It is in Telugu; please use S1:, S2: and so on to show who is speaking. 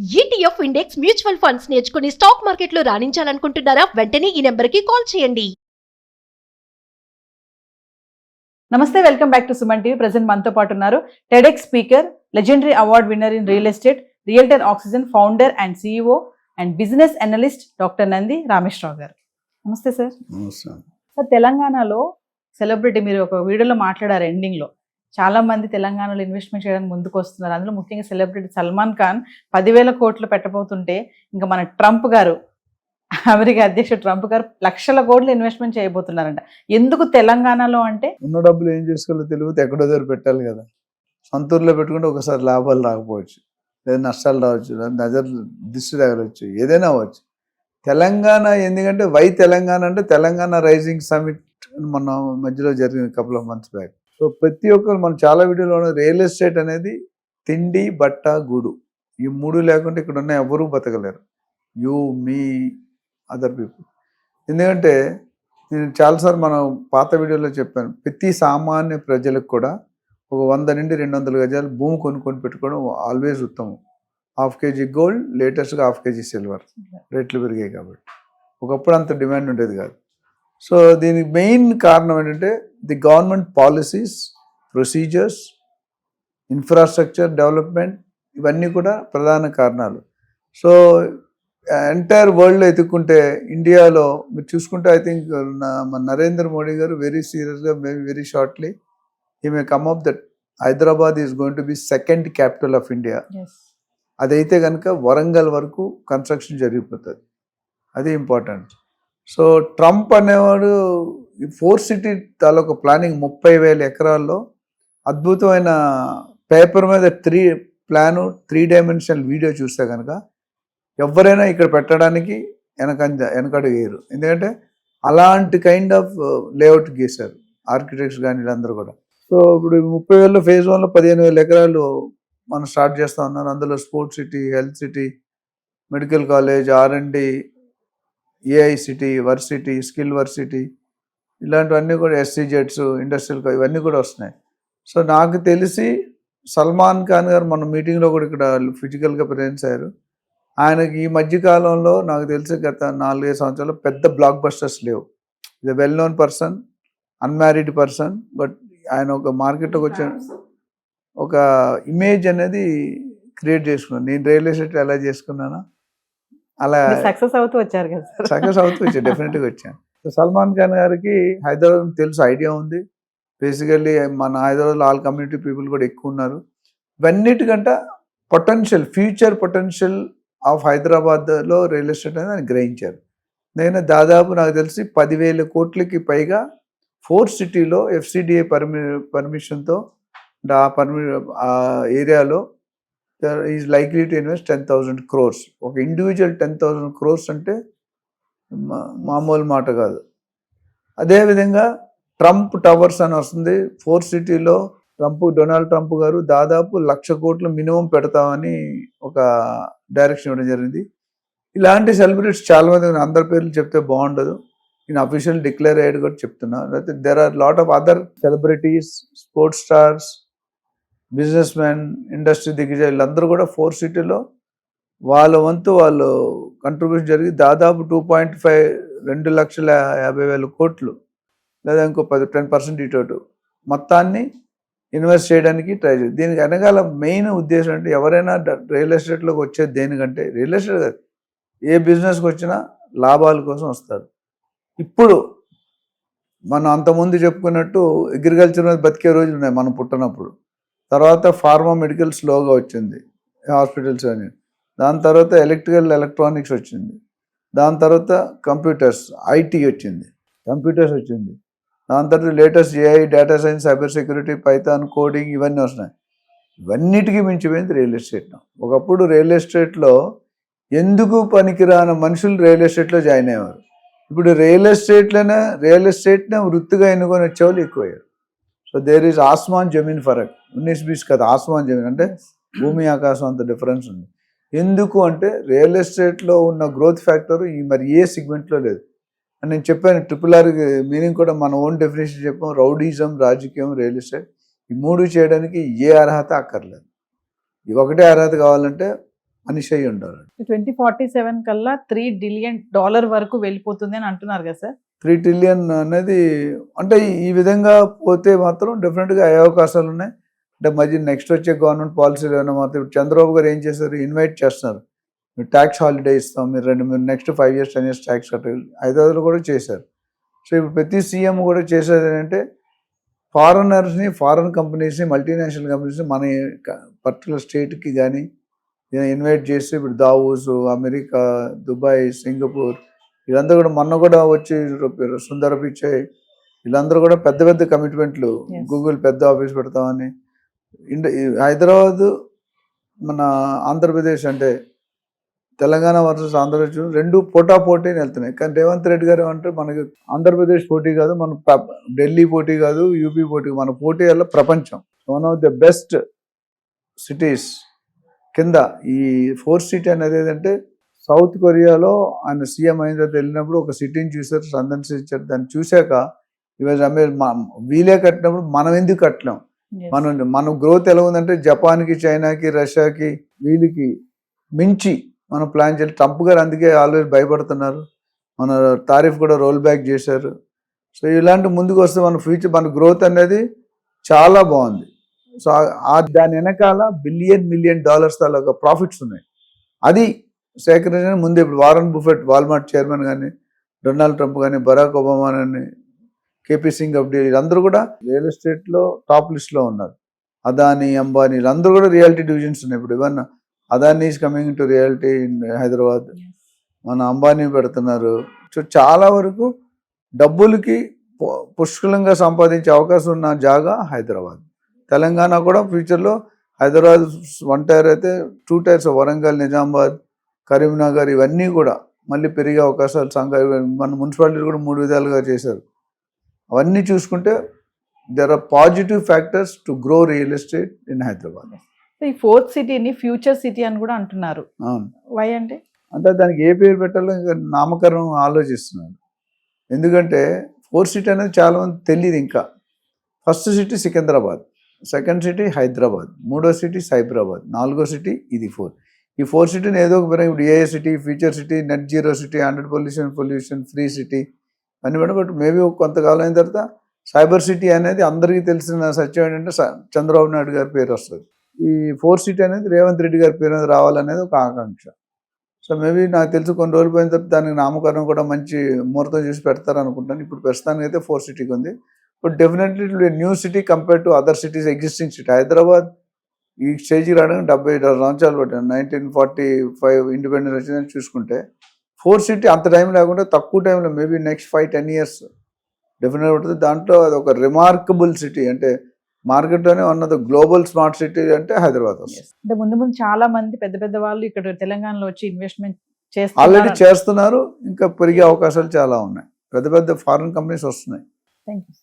S1: ఈటీఎఫ్ ఇండెక్స్ మ్యూచువల్ ఫండ్స్ నేర్చుకుని స్టాక్ మార్కెట్లో రాణించాలనుకుంటున్నారా? వెంటనే ఈ నెంబర్కి కాల్ చేయండి.
S2: నమస్తే, welcome back to Suman TV. Present మనతో పాటు ఉన్నారు TEDx speaker, legendary award winner in real estate, realtor oxygen founder and CEO and business analyst doctor Nandi Rameshwar Rao గారు. నమస్తే సార్. సార్, తెలంగాణలో సెలబ్రిటీ, మీరు ఒక వీడియోలో మాట్లాడారు ఎండింగ్లో, చాలా మంది తెలంగాణలో ఇన్వెస్ట్మెంట్ చేయడానికి ముందుకు వస్తున్నారు. అందులో ముఖ్యంగా సెలబ్రిటీ సల్మాన్ ఖాన్ 10,000 కోట్లు పెట్టబోతుంటే, ఇంకా మన ట్రంప్ గారు, అమెరికా అధ్యక్షుడు ట్రంప్ గారు లక్షల కోట్లు ఇన్వెస్ట్మెంట్ చేయబోతున్నారంట. ఎందుకు తెలంగాణలో అంటే?
S3: ఉన్న డబ్బులు ఏం చేసుకోవాలో తెలియదు, ఎక్కడో దగ్గర పెట్టాలి కదా. సొంతూరులో పెట్టుకుంటే ఒకసారి లాభాలు రాకపోవచ్చు, లేదా నష్టాలు రావచ్చు, నజర్ దిష్టి తగలవచ్చు, ఏదైనా అవ్వచ్చు. తెలంగాణ ఎందుకంటే తెలంగాణ అంటే తెలంగాణ రైజింగ్ సమిట్ మన మధ్యలో జరిగింది couple of months back. So ప్రతి ఒక్కరు మనం చాలా వీడియోలో రియల్ ఎస్టేట్ అనేది తిండి, బట్ట, గూడు, ఈ మూడు లేకుంటే ఇక్కడ ఉన్న ఎవరూ బతకలేరు. You, me, other people. ఎందుకంటే నేను చాలాసార్లు మనం పాత వీడియోలో చెప్పాను, ప్రతి సామాన్య ప్రజలకు కూడా ఒక 100 నుండి 200 గజాలు భూమి కొనుక్కొని పెట్టుకోవడం ఆల్వేస్ ఉత్తమం. 1/2 kg గోల్డ్, లేటెస్ట్గా 1/2 kg సిల్వర్ రేట్లు పెరిగాయి కాబట్టి. ఒకప్పుడు అంత డిమాండ్ ఉండేది కాదు. సో దీనికి మెయిన్ కారణం ఏంటంటే the government policies, procedures, infrastructure development, ఇవన్నీ కూడా ప్రధాన కారణాలు. సో ఎంటైర్ వరల్డ్లో ఎత్తుక్కుంటే ఇండియాలో మీరు చూసుకుంటే ఐ థింక్ మన నరేంద్ర మోడీ గారు వెరీ సీరియస్గా, maybe very shortly he may come up that Hyderabad is going to be second capital of India. అదైతే కనుక వరంగల్ వరకు కన్స్ట్రక్షన్ జరిగిపోతుంది. అది ఇంపార్టెంట్. సో ట్రంప్ అనేవాడు ఈ 4 సిటీ తాలూకు ప్లానింగ్ 30,000 ఎకరాల్లో అద్భుతమైన పేపర్ మీద 3 డైమెన్షనల్ వీడియో చూస్తే కనుక ఎవరైనా ఇక్కడ పెట్టడానికి వెనకడుగు వేయరు. ఎందుకంటే అలాంటి కైండ్ ఆఫ్ లేఅవుట్ గీశారు ఆర్కిటెక్ట్స్ కానీ వీళ్ళందరూ కూడా. సో ఇప్పుడు 30,000 ఫేజ్ 1లో 15,000 ఎకరాలు మనం స్టార్ట్ చేస్తూ ఉన్నారు. అందులో sports city, health city, medical college, R&D, AI city, varsity, skill varsity, ఇలాంటివన్నీ కూడా SCJETs, ఇండస్ట్రియల్, ఇవన్నీ కూడా వస్తున్నాయి. సో నాకు తెలిసి సల్మాన్ ఖాన్ గారు మన మీటింగ్లో కూడా ఇక్కడ ఫిజికల్గా ప్రెజెన్స్ అయ్యారు. ఆయనకి ఈ మధ్యకాలంలో నాకు తెలిసి గత 4-5 సంవత్సరాలు పెద్ద బ్లాక్ బస్టర్స్ లేవు. ఇది well known person, unmarried person, but ఆయన ఒక మార్కెట్లోకి వచ్చాడు, ఒక ఇమేజ్ అనేది క్రియేట్ చేసుకున్నాను. నేను రియల్ ఎస్టేట్ ఎలా చేసుకున్నానో అలా
S2: సక్సెస్ అవుతూ వచ్చారు కదా.
S3: సక్సెస్ అవుతూ వచ్చాను, డెఫినెట్గా వచ్చాను. సల్మాన్ ఖాన్ గారికి హైదరాబాద్ తెలుసు, ఐడియా ఉంది. బేసికల్లీ మన హైదరాబాద్లో ఆల్ కమ్యూనిటీ పీపుల్ కూడా ఎక్కువ ఉన్నారు. ఇవన్నిటికంటే పొటెన్షియల్, ఫ్యూచర్ పొటెన్షియల్ ఆఫ్ హైదరాబాద్లో రియల్ ఎస్టేట్ అనేది ఆయన గ్రహించారు. నేను దాదాపు నాకు తెలిసి 10,000 కోట్లకి పైగా 4 సిటీలో FCDA పర్మిషన్తో ఆ ఏరియాలో is likely to invest 10,000 crores. ఒక ఇండివిజువల్ 10,000 crores అంటే మామూలు మాట కాదు. అదేవిధంగా ట్రంప్ టవర్స్ అని వస్తుంది 4 సిటీలో. డొనాల్డ్ ట్రంప్ గారు దాదాపు 1,00,000 కోట్లు మినిమం పెడతామని ఒక డైరెక్షన్ ఇవ్వడం జరిగింది. ఇలాంటి సెలబ్రిటీస్ చాలామంది, అందరి పేర్లు చెప్తే బాగుండదు, నేను అఫీషియల్ డిక్లేర్ అయ్యాడు కూడా చెప్తున్నా. There are lot of other celebrities, sports stars, business man, industry దిగ్గజాలు, వీళ్ళందరూ కూడా 4 సిటీలో వాళ్ళ వంతు వాళ్ళు కంట్రిబ్యూషన్ జరిగి దాదాపు 2,50,000 కోట్లు లేదా ఇంకో 10% ఇటు మొత్తాన్ని ఇన్వెస్ట్ చేయడానికి ట్రై చేయాలి. దీనికి వెనకాల మెయిన్ ఉద్దేశం అంటే ఎవరైనా రియల్ ఎస్టేట్లోకి వచ్చేది దేనికంటే, రియల్ ఎస్టేట్ కాదు, ఏ బిజినెస్కి వచ్చినా లాభాల కోసం వస్తారు. ఇప్పుడు మనం అంతకుముందు చెప్పుకున్నట్టు అగ్రికల్చర్ మీద బతికే రోజులు ఉన్నాయి మనం పుట్టినప్పుడు. తర్వాత ఫార్మా, మెడికల్ స్లోగా వచ్చింది, హాస్పిటల్స్ అని. దాని తర్వాత ఎలక్ట్రానిక్స్ వచ్చింది. దాని తర్వాత కంప్యూటర్స్, IT వచ్చింది, కంప్యూటర్స్ వచ్చింది. దాని తర్వాత latest AI, data science, cyber security, Python, coding, ఇవన్నీ వస్తున్నాయి. ఇవన్నిటికీ మించిపోయింది రియల్ ఎస్టేట్. ఒకప్పుడు రియల్ ఎస్టేట్లో ఎందుకు పనికిరాని మనుషులు రియల్ ఎస్టేట్లో జాయిన్ అయ్యేవారు. ఇప్పుడు రియల్ ఎస్టేట్నే వృత్తిగా ఎన్నుకొని వచ్చేవాళ్ళు ఎక్కువయ్యారు. సో దేర్ ఈజ్ ఆస్మాన్ జమీన్ ఫరక్, 19-20 కదా. ఆస్మాన్ జమీన్ అంటే భూమి ఆకాశం అంత డిఫరెన్స్ ఉంది. ఎందుకు అంటే రియల్ ఎస్టేట్లో ఉన్న గ్రోత్ ఫ్యాక్టర్ మరి ఏ సెగ్మెంట్లో లేదు. అని నేను చెప్పాను, RRR మీనింగ్ కూడా మన ఓన్ డెఫినేషన్ చెప్పాం. రౌడీజం, రాజకీయం, రియల్ ఎస్టేట్, ఈ 3 చేయడానికి ఏ అర్హత అక్కర్లేదు. ఈ ఒకటే అర్హత కావాలంటే మనిషి అయి ఉండాలి.
S2: 2047 కల్లా $3 billion వరకు వెళ్ళిపోతుంది అని అంటున్నారు కదా సార్.
S3: 3 trillion అనేది అంటే ఈ విధంగా పోతే మాత్రం డెఫినెట్గా అయ్యే అవకాశాలు ఉన్నాయి. అంటే మధ్య నెక్స్ట్ వచ్చే గవర్నమెంట్ పాలసీలు ఏమైనా మాత్రం ఇప్పుడు చంద్రబాబు గారు ఏం చేశారు, ఇన్వైట్ చేస్తున్నారు, మీరు ట్యాక్స్ హాలిడే ఇస్తాం, మీరు నెక్స్ట్ 5 years 10 years ట్యాక్స్ కట్టాలి. హైదరాబాద్లో కూడా చేశారు. సో ఇప్పుడు ప్రతి సీఎం కూడా చేసేది ఏంటంటే ఫారెనర్స్ని, ఫారెన్ కంపెనీస్ని, మల్టీనేషనల్ కంపెనీస్ని మన పర్టికులర్ స్టేట్కి కానీ ఇన్వైట్ చేసి ఇప్పుడు దావోస్, అమెరికా, దుబాయ్, సింగపూర్ వీళ్ళందరూ కూడా మొన్న కూడా వచ్చి సుందర పిచాయ్ వీళ్ళందరూ కూడా పెద్ద పెద్ద కమిట్మెంట్లు,
S2: Yes.
S3: గూగుల్ పెద్ద ఆఫీస్ పెడతామని. హైదరాబాద్ మన ఆంధ్రప్రదేశ్ అంటే తెలంగాణ వర్సెస్ ఆంధ్రప్రదేశ్ రెండు పోటాపోటీని వెళ్తున్నాయి. కానీ రేవంత్ రెడ్డి గారు అంటే మనకి ఆంధ్రప్రదేశ్ పోటీ కాదు, మన ఢిల్లీ పోటీ కాదు, యూపీ పోటీ, మన పోటీ వల్ల ప్రపంచం. One of the best cities కింద ఈ 4th సిటీ అనేది ఏంటంటే సౌత్ కొరియాలో ఆయన సీఎం అయిన తర్వాత వెళ్ళినప్పుడు ఒక సిటీని చూసారు, సందర్శించారు. దాన్ని చూశాక ఈరోజు వీలే కట్టినప్పుడు మనం ఎందుకు కట్టలేం,
S2: Yes.
S3: మన గ్రోత్ ఎలా ఉందంటే జపాన్కి, చైనాకి, రష్యాకి వీళ్ళకి మించి మనం ప్లాన్ చేయాలి. ట్రంప్ గారు అందుకే ఆల్వేస్ భయపడుతున్నారు. మన టారిఫ్ కూడా రోల్ బ్యాక్ చేశారు. సో ఇలాంటి ముందుకు వస్తే మన ఫ్యూచర్, మన గ్రోత్ అనేది చాలా బాగుంది. సో దాని వెనకాల $1 billion తాలూకా ప్రాఫిట్స్ ఉన్నాయి. అది సేకరించిన ముందు ఇప్పుడు వారన్ బుఫెట్, వాల్మార్ట్ చైర్మన్ కానీ, డొనాల్డ్ ట్రంప్ కానీ, బరాక్ ఒబామా కానీ, కేపీ సింగ్ అబ్డీ వీళ్ళందరూ కూడా రియల్ ఎస్టేట్లో టాప్ లిస్ట్లో ఉన్నారు. అదానీ, అంబానీ వీళ్ళందరూ కూడా రియాలిటీ డివిజన్స్ ఉన్నాయి. ఇప్పుడు ఇవన్న Adani is coming to reality in Hyderabad, మన అంబానీ పెడుతున్నారు. సో చాలా వరకు డబ్బులకి పుష్కలంగా సంపాదించే అవకాశం ఉన్న జాగా హైదరాబాద్. తెలంగాణ కూడా ఫ్యూచర్లో హైదరాబాద్ 1 tier అయితే 2 tiers వరంగల్, నిజామాబాద్, కరీంనగర్ ఇవన్నీ కూడా మళ్ళీ పెరిగే అవకాశాలు మన మున్సిపాలిటీ కూడా 3 విధాలుగా చేశారు. అవన్నీ చూసుకుంటే there are positive factors to grow real estate in Hyderabad.
S2: ఈ 4th సిటీని ఫ్యూచర్ సిటీ అని కూడా అంటున్నారు.
S3: అవును.
S2: వై అంటే
S3: దానికి ఏ పేరు పెట్టాలో ఇంకా నామకరణం ఆలోచిస్తున్నారు. ఎందుకంటే 4th సిటీ అనేది చాలా మంది తెలియదు. ఇంకా 1st city Secunderabad, 2nd city Hyderabad, 3వ సిటీ సైబరాబాద్, 4వ సిటీ ఇది 4. ఈ 4 సిటీని ఏదో ఒక పేరు ఇప్పుడు ఏఏ city, future city, net zero city, 100% pollution free city అని కూడా. బట్ మేబీ కొంతకాలం అయిన తర్వాత సైబర్ సిటీ అనేది అందరికీ తెలిసిన సత్యం ఏంటంటే చంద్రబాబు నాయుడు గారి పేరు వస్తుంది. ఈ 4th సిటీ అనేది రేవంత్ రెడ్డి గారి పేరు మీద రావాలనేది ఒక ఆకాంక్ష. సో మేబీ నాకు తెలిసి కొన్ని రోజులు పోయిన తర్వాత దానికి నామకరణం కూడా మంచి ముహూర్తం చేసి పెడతారు అనుకుంటాను. ఇప్పుడు ప్రస్తుతానికి అయితే 4th సిటీకి ఉంది. But definitely it will new city compare to other cities existing city. Hyderabad ఈ స్టేజ్కి రావడానికి 76 సంవత్సరాలు పట్టాను. 1945 ఇండిపెండెన్స్ వచ్చిందని చూసుకుంటే 4th సిటీ అంత టైం లేకుండా తక్కువ టైంలో మేబీ నెక్స్ట్ 5-10 years డెఫినెట్ ఉంటుంది. దాంట్లో అది ఒక రిమార్కబుల్ సిటీ, అంటే మార్కెట్లోనే ఉన్నది గ్లోబల్ స్మార్ట్ సిటీ అంటే హైదరాబాద్ వస్తుంది.
S2: అంటే ముందు చాలా మంది పెద్ద పెద్ద వాళ్ళు ఇక్కడ తెలంగాణలో వచ్చి ఇన్వెస్ట్మెంట్
S3: ఆల్రెడీ చేస్తున్నారు. ఇంకా పెరిగే అవకాశాలు చాలా ఉన్నాయి. పెద్ద పెద్ద ఫారిన్ కంపెనీస్ వస్తున్నాయి.
S2: Thank you.